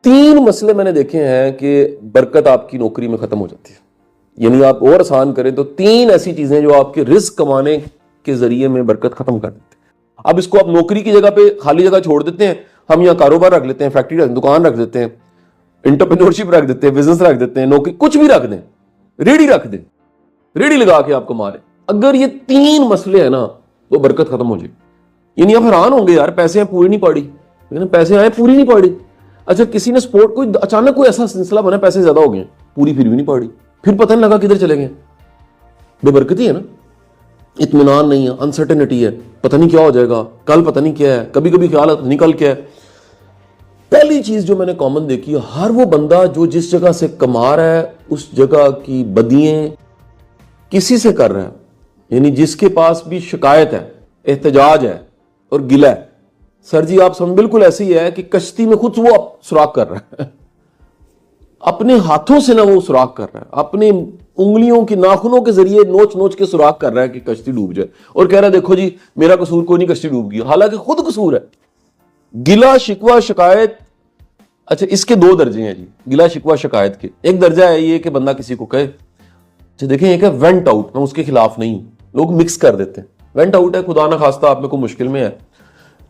3 मसले मैंने देखे हैं कि बरकत आपकी नौकरी में खत्म हो जाती है। यानी आप और आसान करें तो 3 ऐसी चीजें जो आपके रिस्क कमाने के जरिए में बरकत खत्म कर देते हैं। अब इसको आप नौकरी की जगह पे खाली जगह छोड़ देते हैं, हम यहाँ कारोबार रख लेते हैं, फैक्ट्री रख, दुकान रख देते हैं, एंटरप्रेन्योरशिप रख देते हैं, बिजनेस रख देते हैं, नौकरी कुछ भी रख दें, रेडी रख दें, रेडी लगा के आपको मारे। अगर ये 3 मसले हैं ना तो बरकत खत्म हो जाएगी। यानी आप हैरान होंगे, यार पैसे हैं पूरी नहीं पड़ी, लेकिन पैसे आए पूरी नहीं पड़ी। अच्छा, किसी ने स्पोर्ट कोई अचानक कोई ऐसा सिलसिला बना, पैसे ज्यादा हो गए, पूरी फिर भी नहीं पड़ी, फिर पता नहीं लगा किधर चले गए। बेबरकती है ना, इत्मीनान नहीं है, अनसर्टेनिटी है, पता नहीं क्या हो जाएगा, कल पता नहीं क्या है, कभी कभी ख्याल आता नहीं कल क्या है। पहली चीज जो मैंने कॉमन देखी है, हर वो बंदा जो जिस जगह से कमा रहा है उस जगह की बदियां किसी से कर रहा है, यानी जिसके पास भी शिकायत है, एहतजाज है और गिला है। सर जी आप समझ बिल्कुल ऐसे ही है कि कश्ती में खुद वो सुराख कर रहा है, अपने हाथों से ना वो सुराख कर रहा है, अपने उंगलियों की नाखूनों के जरिए नोच नोच के सुराख कर रहा है कि कश्ती डूब जाए, और कह रहा है देखो जी मेरा कसूर कोई नहीं, कश्ती डूब गई, हालांकि खुद कसूर है। गिला शिकवा शिकायत, अच्छा इसके 2 दर्जे हैं जी गिला शिकवा शिकायत के। एक दर्जा है ये कि बंदा किसी को कहे, अच्छा देखें ये क्या वेंट आउट, मैं उसके खिलाफ नहीं हूं, लोग मिक्स कर देते हैं। वेंट आउट है खुदा ना खास्ता आप में कोई मुश्किल में है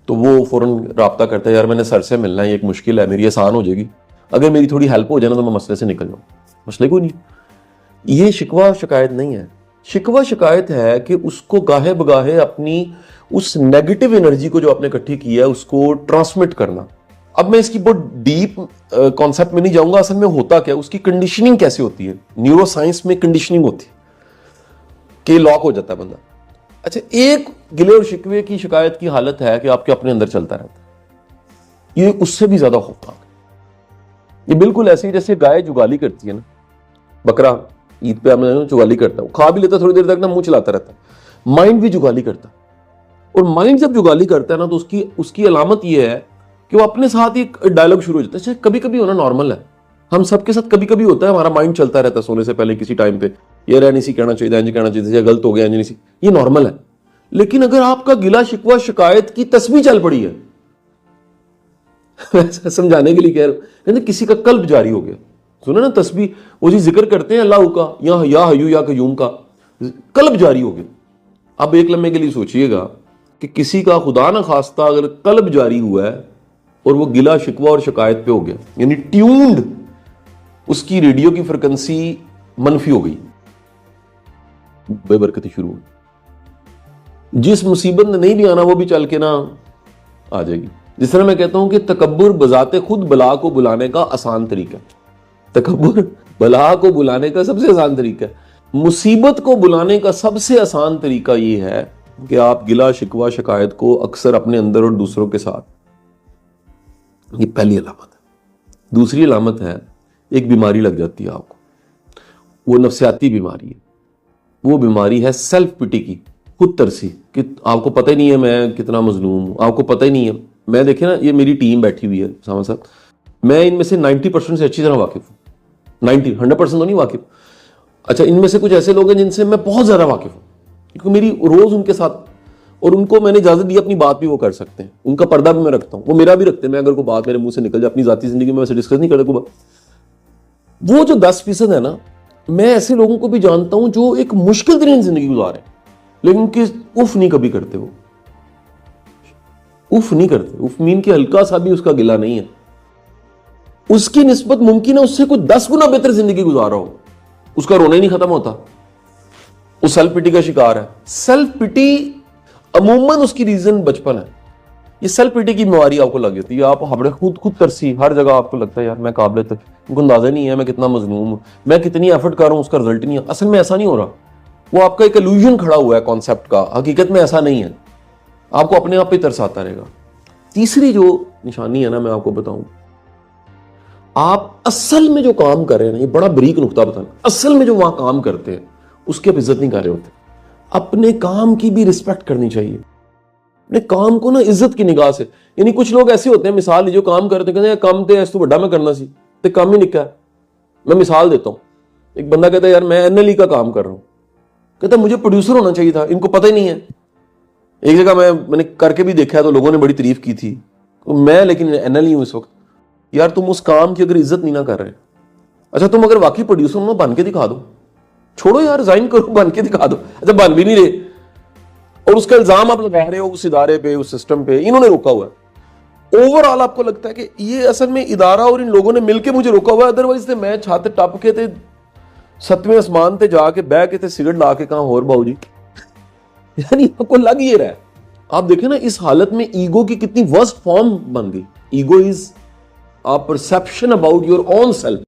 तो वो फौरन राब्ता करता है, यार मैंने सर से मिलना है, ये एक मुश्किल है मेरी, आसान हो जाएगी, अगर मेरी थोड़ी हेल्प हो जाए ना तो मैं मसले से निकल जाऊं। मसले को नहीं, ये शिकवा शिकायत नहीं है। शिकवा शिकायत है कि उसको गाहे बगाहे अपनी उस नेगेटिव एनर्जी को जो आपने इकट्ठी की है उसको ट्रांसमिट करना। अब मैं इसकी बहुत डीप कॉन्सेप्ट में नहीं जाऊंगा, असल में होता क्या है, उसकी कंडीशनिंग कैसे होती है। न्यूरो साइंस में कंडीशनिंग होती है कि लॉक हो जाता है बंदा। अच्छा, एक गिले और शिकवे की शिकायत की हालत है कि आपके अपने अंदर चलता रहता है, ये उससे भी ज्यादा खौफनाक है। ये बिल्कुल ऐसे ही जैसे गाय जुगाली करती है ना, बकरा ईद पे हमने जुगाली करता है, खा भी लेता थोड़ी देर तक ना, मुंह चलाता रहता है। माइंड भी जुगाली करता है, और माइंड जब जुगाली करता है ना तो उसकी अलामत ये है कि वो अपने साथ ही डायलॉग शुरू हो जाता है। अच्छा, कभी कभी होना नॉर्मल है, हम सबके साथ कभी कभी होता है, हमारा माइंड चलता रहता है सोने से पहले किसी टाइम पे, ये रहनी सी कहना चाहिए, इंज कहना चाहिए, गलत हो गया इंज नहीं सी, ये नॉर्मल है। लेकिन अगर आपका गिला शिकवा शिकायत की तस्वीर चल पड़ी है समझाने के लिए कह रहे हो, किसी का कल्ब जारी हो गया, सुना ना तस्बीह, वो जी जिक्र करते हैं अल्लाह का या हयू या कयूम का, कल्ब जारी हो गया। अब एक लम्हे के लिए सोचिएगा कि किसी का खुदा ना खास्ता अगर कल्ब जारी हुआ है और वो गिला शिकवा और शिकायत पे हो गया, यानी ट्यून्ड उसकी रेडियो की फ्रिक्वेंसी मनफी हो गई, बेबरकती शुरू हुई। जिस मुसीबत ने नहीं भी आना वो भी चल के ना आ जाएगी। जिस तरह मैं कहता हूं कि तकब्बुर बजाते खुद बला को बुलाने का आसान तरीका, तकब्बुर बला को बुलाने का सबसे आसान तरीका है, मुसीबत को बुलाने का सबसे आसान तरीका ये है कि आप गिला शिकवा शिकायत को अक्सर अपने अंदर और दूसरों के साथ, ये पहली अलामत है। दूसरी अलामत है एक बीमारी लग जाती है आपको, वो नफ्सियाती बीमारी है, वो बीमारी है सेल्फ पिटी की, खुद तरसी, कि आपको पता ही नहीं है मैं कितना मजलूम हूं, आपको पता ही नहीं है। मैं देखे ना, ये मेरी टीम बैठी हुई है सामा साहब, मैं इनमें से 90% से अच्छी तरह वाकिफ हूं, 100% तो नहीं वाकिफ। अच्छा, इनमें से कुछ ऐसे लोग हैं जिनसे मैं बहुत ज्यादा वाकिफ हूं, क्योंकि मेरी रोज उनके साथ, और उनको मैंने इजाजत दी अपनी बात भी वो कर सकते हैं, उनका पर्दा भी मैं रखता हूं, वो मेरा भी रखते हैं। मैं अगर कोई बात मेरे मुंह से निकल जाए अपनी जाती जिंदगी में, वैसे डिस्कस नहीं करता। वो जो 10% है ना, मैं ऐसे लोगों को भी जानता हूं जो एक मुश्किल तरीन जिंदगी गुजारे, लेकिन उनकी उफ नहीं कभी करते, वो उफ नहीं करते। उफ मीन के हल्का सा भी उसका गिला नहीं है, उसकी निस्बत मुमकिन है उससे कोई 10 गुना बेहतर जिंदगी गुजारा हो, उसका रोना ही नहीं खत्म होता, वो सेल्फ पिटी का शिकार है। सेल्फ पिटी अमूमन उसकी रीजन बचपन है। ये सेल्फ पिटी की बीमारी आपको लग जाती है, आप हबड़े खुद तरसी, हर जगह आपको लगता है यार मैं काबिल तक, उनको अंदाजा नहीं है मैं कितना मजलूम हूं, मैं कितनी एफर्ट कर रहा हूं, उसका रिजल्ट नहीं है। असल में ऐसा नहीं हो रहा, वो आपका एक इल्यूजन खड़ा हुआ है कॉन्सेप्ट का, हकीकत में ऐसा नहीं है, आपको अपने आप पे तरस आता रहेगा। तीसरी जो निशानी है ना, मैं आपको बताऊं, आप असल में जो काम कर रहे हैं ना, ये बड़ा बरीक नुकता बताना, असल में जो वहां काम करते हैं उसकी आप इज्जत नहीं कर रहे होते। अपने काम की भी रिस्पेक्ट करनी चाहिए, अपने काम को ना इज्जत की निगाह से। यानी कुछ लोग ऐसे होते हैं, मिसाल लीजिए, काम करते हैं, कहते हैं काम तो ऐसा बड़ा मैं करना सी, तो काम ही निका है। मैं मिसाल देता हूं, एक बंदा कहता है यार मैं एनएलई का काम कर रहा हूं, कहता मुझे प्रोड्यूसर होना चाहिए था, इनको पता ही नहीं है। एक जगह मैंने करके भी देखा है तो लोगों ने बड़ी तारीफ की थी, तो मैं लेकिन एनएलई हूं इस वक्त। यार तुम उस काम की अगर इज्जत नहीं ना कर रहे, अच्छा तुम अगर वाकई प्रोड्यूसर हो बन के दिखा दो, छोड़ो यार रिजाइन करो, बन के दिखा दो। अच्छा बन भी नहीं रहे और उसका इल्जाम आप लगा रहे हो उस इदारे पे, उस सिस्टम पे, इन्होंने रोका हुआ है। ओवरऑल आपको लगता है कि ये असल में इदारा और इन लोगों ने मिलकर मुझे रोका हुआ है, अदरवाइज मैं छत टप के थे 7वें आसमान पे जाके बह के थे सिगरेट ला के कहा और बाबू जी। यानी आपको लग ये रहा है, आप देखें ना इस हालत में ईगो की कितनी वर्स्ट फॉर्म बन गई। Ego is a perception about your own self.